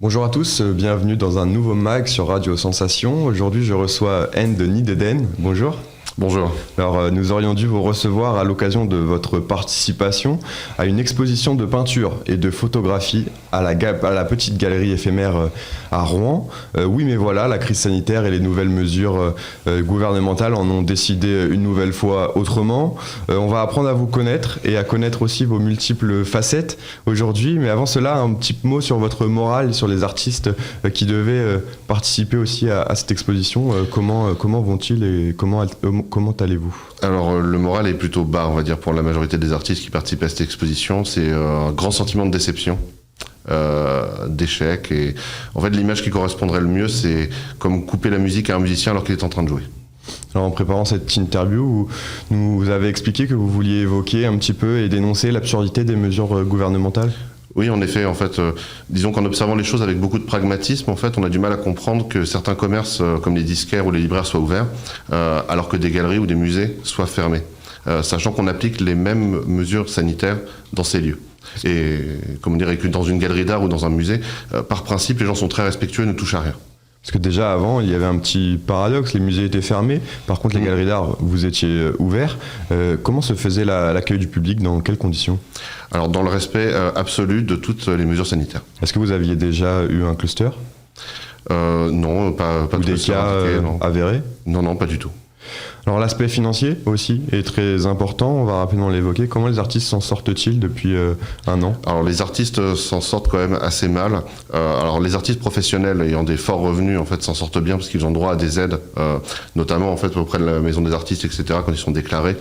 Bonjour à tous, bienvenue dans un nouveau mag sur Radio Sensation. Aujourd'hui, je reçois N de Nid Eden. Bonjour. Bonjour. Alors, nous aurions dû vous recevoir à l'occasion de votre participation à une exposition de peinture et de photographie à la petite galerie éphémère à Rouen. Oui, mais voilà, la crise sanitaire et les nouvelles mesures gouvernementales en ont décidé une nouvelle fois autrement. On va apprendre à vous connaître et à connaître aussi vos multiples facettes aujourd'hui. Mais avant cela, un petit mot sur votre morale, sur les artistes qui devaient participer aussi à cette exposition. Comment vont-ils et comment allez-vous ? Alors le moral est plutôt bas, on va dire, pour la majorité des artistes qui participent à cette exposition. C'est un grand sentiment de déception, d'échec. Et en fait, l'image qui correspondrait le mieux, c'est comme couper la musique à un musicien alors qu'il est en train de jouer. Alors en préparant cette interview, vous avez expliqué que vous vouliez évoquer un petit peu et dénoncer l'absurdité des mesures gouvernementales ? Oui, en effet, disons qu'en observant les choses avec beaucoup de pragmatisme, en fait, on a du mal à comprendre que certains commerces, comme les disquaires ou les libraires, soient ouverts, alors que des galeries ou des musées soient fermés, sachant qu'on applique les mêmes mesures sanitaires dans ces lieux. Et comme on dirait que dans une galerie d'art ou dans un musée, par principe, les gens sont très respectueux et ne touchent à rien. Parce que déjà avant, il y avait un petit paradoxe, les musées étaient fermés, par contre les galeries d'art, vous étiez ouverts. Comment se faisait l'accueil du public, dans quelles conditions ? Alors dans le respect absolu de toutes les mesures sanitaires. Est-ce que vous aviez déjà eu un cluster ? Non, pas ou de des cas avérés ? Non, pas du tout. Alors l'aspect financier aussi est très important, on va rapidement l'évoquer. Comment les artistes s'en sortent-ils depuis un an ? Alors les artistes s'en sortent quand même assez mal. Alors les artistes professionnels ayant des forts revenus en fait s'en sortent bien parce qu'ils ont droit à des aides, notamment en fait auprès de la maison des artistes, etc. Quand ils sont déclarés,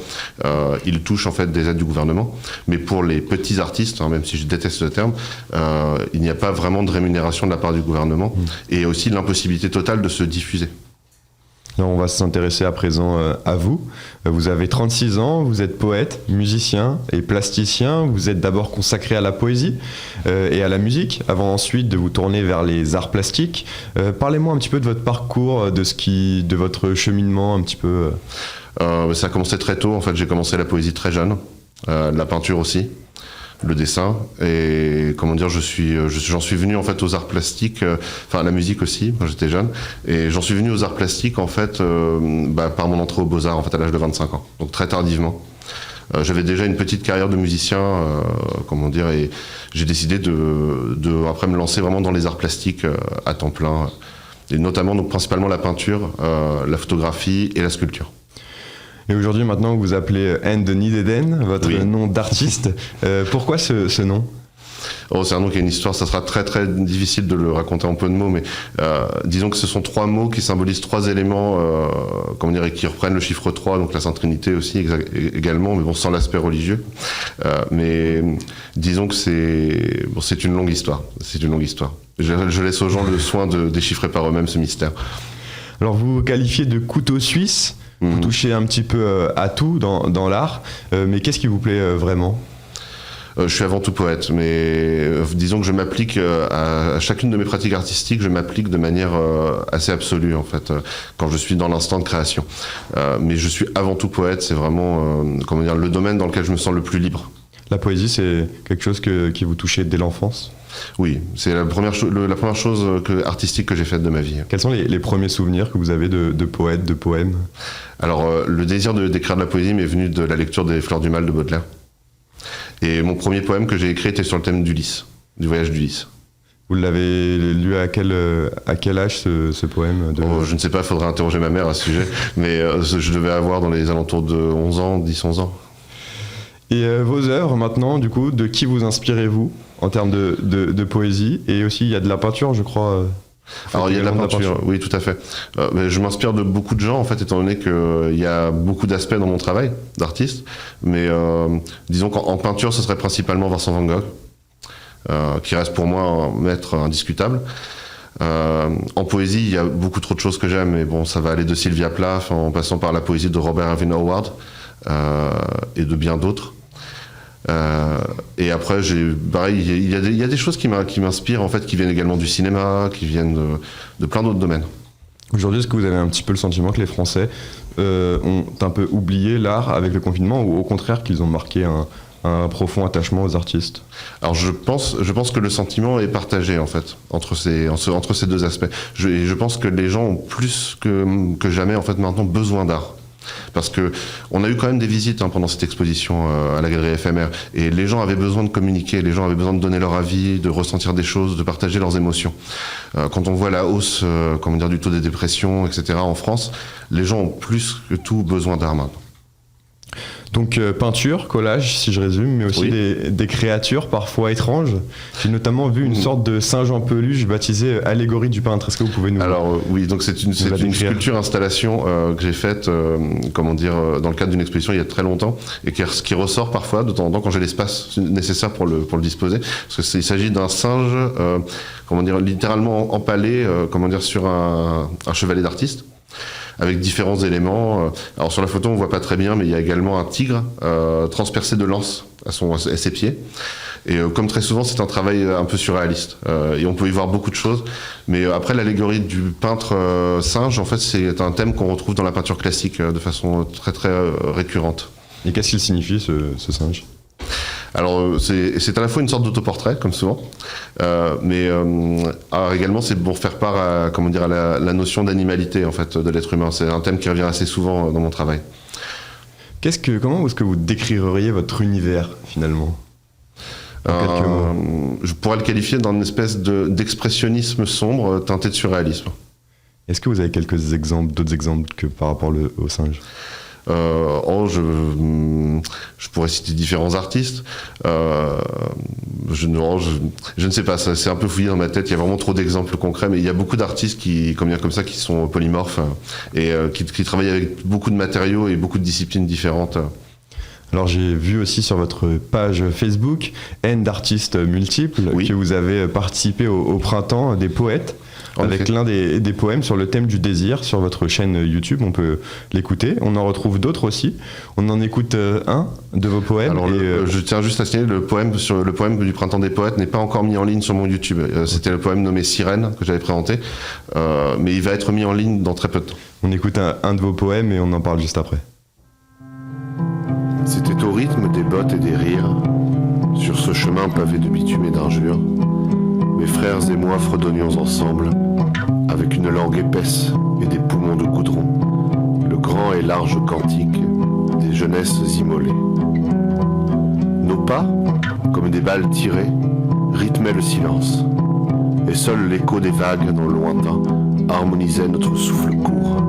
ils touchent en fait des aides du gouvernement. Mais pour les petits artistes, même si je déteste ce terme, il n'y a pas vraiment de rémunération de la part du gouvernement et aussi l'impossibilité totale de se diffuser. Alors on va s'intéresser à présent à vous. Vous avez 36 ans, vous êtes poète, musicien et plasticien. Vous êtes d'abord consacré à la poésie et à la musique, avant ensuite de vous tourner vers les arts plastiques. Parlez-moi un petit peu de votre parcours, de votre cheminement un petit peu. Ça a commencé très tôt. En fait, j'ai commencé la poésie très jeune, la peinture aussi. Le dessin et j'en suis venu en fait aux arts plastiques, à la musique aussi quand j'étais jeune et j'en suis venu aux arts plastiques en fait par mon entrée aux Beaux-Arts en fait à l'âge de 25 ans, donc très tardivement. J'avais déjà une petite carrière de musicien, et j'ai décidé de après me lancer vraiment dans les arts plastiques à temps plein et notamment donc principalement la peinture, la photographie et la sculpture. Et aujourd'hui, maintenant, vous vous appelez N de Nid Eden, votre nom d'artiste. Pourquoi ce nom ? C'est un nom qui a une histoire, ça sera très très difficile de le raconter en peu de mots, mais disons que ce sont 3 mots qui symbolisent 3 éléments, qui reprennent le chiffre 3, donc la Sainte Trinité aussi également, mais bon, sans l'aspect religieux. Mais disons que c'est une longue histoire. Je laisse aux gens le soin de déchiffrer par eux-mêmes ce mystère. Alors vous vous qualifiez de couteau suisse. Vous touchez un petit peu à tout dans l'art, mais qu'est-ce qui vous plaît vraiment ? Je suis avant tout poète, mais disons que je m'applique à chacune de mes pratiques artistiques, je m'applique de manière assez absolue en fait, quand je suis dans l'instant de création. Mais je suis avant tout poète, c'est vraiment le domaine dans lequel je me sens le plus libre. La poésie, c'est quelque chose qui vous touchait dès l'enfance ? Oui, c'est la première chose artistique que j'ai faite de ma vie. Quels sont les premiers souvenirs que vous avez de poètes, de poèmes ? Alors, le désir d'écrire de la poésie m'est venu de la lecture des Fleurs du Mal de Baudelaire. Et mon premier poème que j'ai écrit était sur le thème d'Ulysse, du voyage d'Ulysse. Vous l'avez lu à quel âge ce poème Je ne sais pas, il faudrait interroger ma mère à ce sujet, mais je devais avoir dans les alentours de 10-11 ans. Et vos œuvres maintenant, du coup, de qui vous inspirez-vous en termes de poésie ? Et aussi, il y a de la peinture, je crois. Alors il y a de la peinture, oui, tout à fait. Je m'inspire de beaucoup de gens, en fait, étant donné qu'il y a beaucoup d'aspects dans mon travail d'artiste. Mais disons qu'en peinture, ce serait principalement Vincent Van Gogh, qui reste pour moi un maître indiscutable. En poésie, il y a beaucoup trop de choses que j'aime, mais bon, ça va aller de Sylvia Plath en passant par la poésie de Robert Irving Howard et de bien d'autres. Et après, il y a des choses qui m'inspirent, en fait, qui viennent également du cinéma, qui viennent de plein d'autres domaines. Aujourd'hui, est-ce que vous avez un petit peu le sentiment que les Français ont un peu oublié l'art avec le confinement, ou au contraire qu'ils ont marqué un profond attachement aux artistes? Alors je pense que le sentiment est partagé en fait entre ces deux aspects. Je pense que les gens ont plus que jamais en fait maintenant besoin d'art. Parce que on a eu quand même des visites pendant cette exposition à la galerie éphémère, et les gens avaient besoin de communiquer, les gens avaient besoin de donner leur avis, de ressentir des choses, de partager leurs émotions. Quand on voit la hausse du taux des dépressions, etc. en France, les gens ont plus que tout besoin d'art maintenant. Donc peinture, collage, si je résume, mais aussi des créatures parfois étranges. J'ai notamment vu une sorte de singe en peluche baptisée Allégorie du peintre. Est-ce que vous pouvez nous... Alors oui, donc c'est une sculpture installation que j'ai faite, dans le cadre d'une exposition il y a très longtemps, et qui ressort parfois de temps en temps quand j'ai l'espace nécessaire pour le disposer, parce qu'il s'agit d'un singe, littéralement empalé, sur un chevalet d'artiste, avec différents éléments. Alors sur la photo on voit pas très bien, mais il y a également un tigre transpercé de lances à ses pieds. Et comme très souvent c'est un travail un peu surréaliste, et on peut y voir beaucoup de choses. Mais après, l'allégorie du peintre singe, en fait c'est un thème qu'on retrouve dans la peinture classique de façon très très récurrente. Et qu'est-ce qu'il signifie ce singe? Alors c'est à la fois une sorte d'autoportrait, comme souvent, mais également c'est pour faire part à la notion d'animalité en fait de l'être humain. C'est un thème qui revient assez souvent dans mon travail. Comment est-ce que vous décririez votre univers finalement? Je pourrais le qualifier d'une espèce d'expressionnisme sombre teinté de surréalisme. Est-ce que vous avez d'autres exemples que par rapport au singe? Je pourrais citer différents artistes. Je ne sais pas, c'est un peu fouillé dans ma tête. Il y a vraiment trop d'exemples concrets, mais il y a beaucoup d'artistes qui sont polymorphes et qui travaillent avec beaucoup de matériaux et beaucoup de disciplines différentes. Alors j'ai vu aussi sur votre page Facebook N d'artistes multiples, que vous avez participé au printemps des poètes, avec l'un des poèmes sur le thème du désir sur votre chaîne YouTube. On peut l'écouter. On en retrouve d'autres aussi. On en écoute un de vos poèmes. Alors je tiens juste à signaler, le poème du printemps des poètes n'est pas encore mis en ligne sur mon YouTube. C'était le poème nommé Sirène que j'avais présenté, mais il va être mis en ligne dans très peu de temps. On écoute un de vos poèmes et on en parle juste après. C'était au rythme des bottes et des rires, sur ce chemin pavé de bitume et d'injures, mes frères et moi fredonnions ensemble, avec une langue épaisse et des poumons de goudron, le grand et large cantique des jeunesses immolées. Nos pas, comme des balles tirées, rythmaient le silence, et seul l'écho des vagues dans le lointain harmonisait notre souffle court.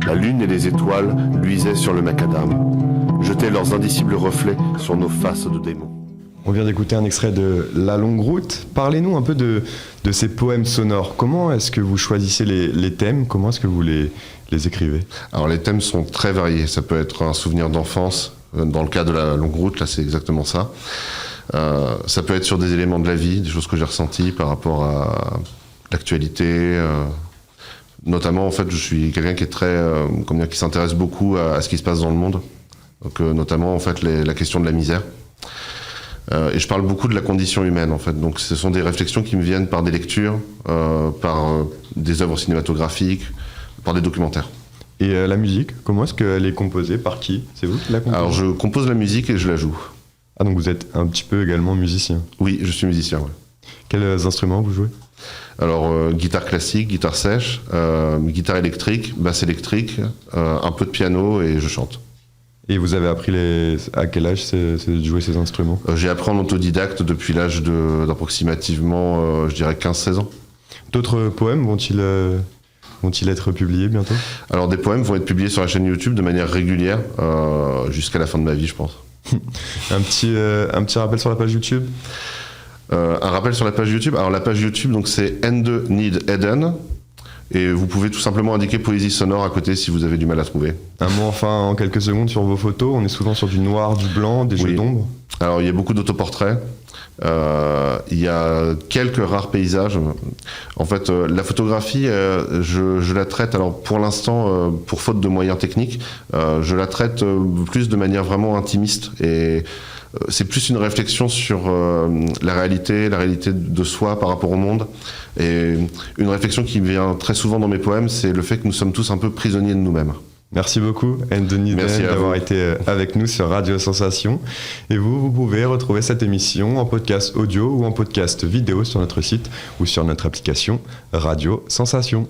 La lune et les étoiles luisaient sur le macadam, jetaient leurs indicibles reflets sur nos faces de démons. On vient d'écouter un extrait de La Longue Route. Parlez-nous un peu de ces poèmes sonores. Comment est-ce que vous choisissez les thèmes? Comment est-ce que vous les écrivez? Alors les thèmes sont très variés. Ça peut être un souvenir d'enfance. Dans le cas de La Longue Route, là c'est exactement ça. Ça peut être sur des éléments de la vie, des choses que j'ai ressenties par rapport à l'actualité. Notamment, en fait, je suis quelqu'un qui est qui s'intéresse beaucoup à ce qui se passe dans le monde. Donc, notamment, en fait, la question de la misère. Et je parle beaucoup de la condition humaine, en fait. Donc, ce sont des réflexions qui me viennent par des lectures, par des œuvres cinématographiques, par des documentaires. Et la musique, comment est-ce qu'elle est composée? Par qui? C'est vous qui la composez? Alors, je compose la musique et je la joue. Ah, donc vous êtes un petit peu également musicien? Oui, je suis musicien, ouais. Quels instruments vous jouez? Alors, guitare classique, guitare sèche, guitare électrique, basse électrique, un peu de piano et je chante. Et vous avez appris à quel âge c'est de jouer ces instruments? J'ai appris en autodidacte depuis l'âge d'approximativement, je dirais 15-16 ans. D'autres poèmes vont-ils être publiés bientôt? Alors des poèmes vont être publiés sur la chaîne YouTube de manière régulière, jusqu'à la fin de ma vie, je pense. un petit rappel sur la page YouTube? Un rappel sur la page YouTube. Alors la page YouTube, donc c'est N2 Need Eden. Et vous pouvez tout simplement indiquer poésie sonore à côté si vous avez du mal à trouver. Un mot enfin en quelques secondes sur vos photos. On est souvent sur du noir, du blanc, des jeux d'ombre. Alors il y a beaucoup d'autoportraits. Il y a quelques rares paysages. En fait, la photographie, je la traite, alors pour l'instant, pour faute de moyens techniques, je la traite plus de manière vraiment intimiste. Et c'est plus une réflexion sur la réalité de soi par rapport au monde. Et une réflexion qui vient très souvent dans mes poèmes, c'est le fait que nous sommes tous un peu prisonniers de nous-mêmes. Merci beaucoup, Anthony Den, d'avoir été avec nous sur Radio Sensation. Et vous pouvez retrouver cette émission en podcast audio ou en podcast vidéo sur notre site ou sur notre application Radio Sensation.